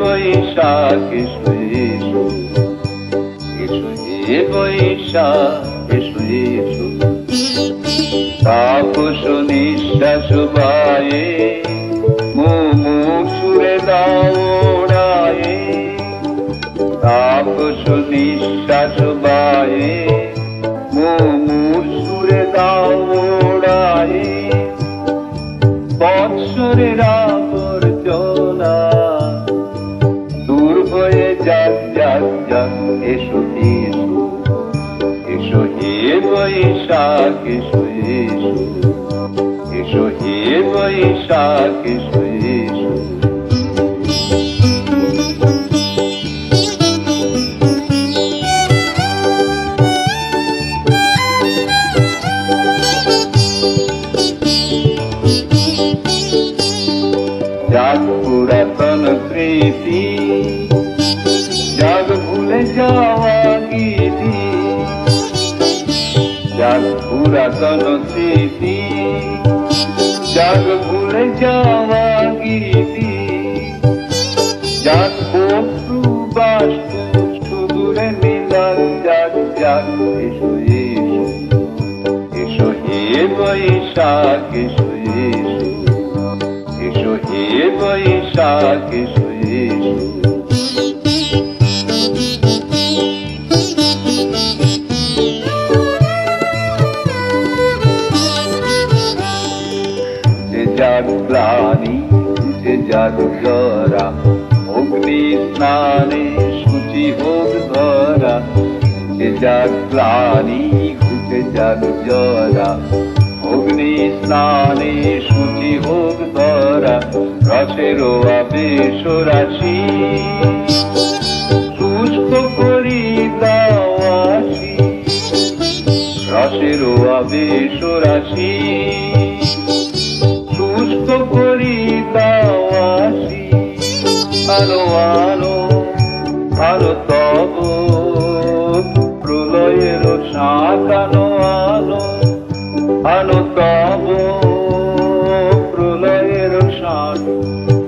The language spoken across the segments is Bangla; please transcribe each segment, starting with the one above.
বৈশাখ এসো এসো, এসো হে বৈশাখ এসো এসো, তাপস নিঃশ্বাস বায়ে মুমূর্ষুরে দৌড়ায়ে, তাপস নিঃশ্বাস বায়ে মুমূর্ষুরে দৌড়ায়ে, বৎসরের আবর্জনা দূর হয়ে যাক যাক যাক, এসো এসো, এসো হে বৈশাখ এসো এসো, এসো হে বৈশাখ এসো এসো। जाग पुरातन स्मृति, जाग भूले जावा गीति, जाग पुरातन स्मृति, जाग भूले जावा गीति, जाग बस्तु बास्तु सुदूरे मिलन, जाग जाग एसो एसो, एसो हे বৈশাখ এসো এসো, এসো হে বৈশাখ এসো এসো। যাক গ্লানি ঘুচে যাক জরা, অগ্নি স্নানে সূচি হোক ধরা, যাক গ্লানি ঘুচে যাক জরা, অগ্নি স্নানে সূচি হোক ধরা, রসের আবেশ রাশি শুষ্ক করি দাও আসি, রসের আবেশ রাশি শুষ্ক করি দাও আসি, আলো আলো আলো তব প্রলয়ের শাখানো আলো, আলো তব প্রলয়ের শান,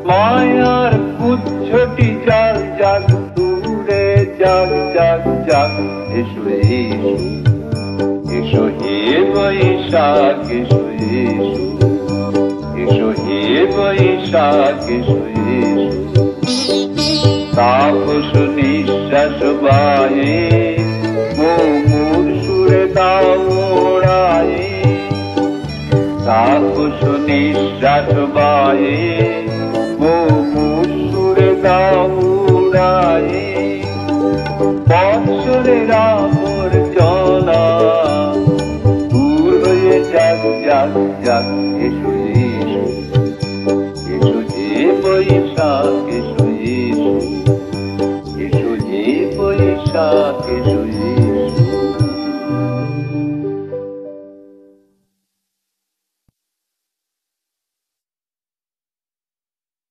মায়ার কুচ্ছটি জাগ জাগ দূরে জাগ জাগ জাগ, এসো এসো, এসো হে বৈশাখ এসো এসো, এসো হে বৈশাখ এসো এসো। তাপস নিঃশ্বাস বায়ে মুমূর্ষুরে দৌড়ায়ে, তাপস নিঃশ্বাস বায়ে মুমূর্ষুরে দৌড়ায়ে, বৎসরের আবর্জনা দূর হয়ে যাক যাক যাক, এসো এসো, এসো হে বৈশাখ এসো এসো, এসো হে বৈশাখ এসো এসো।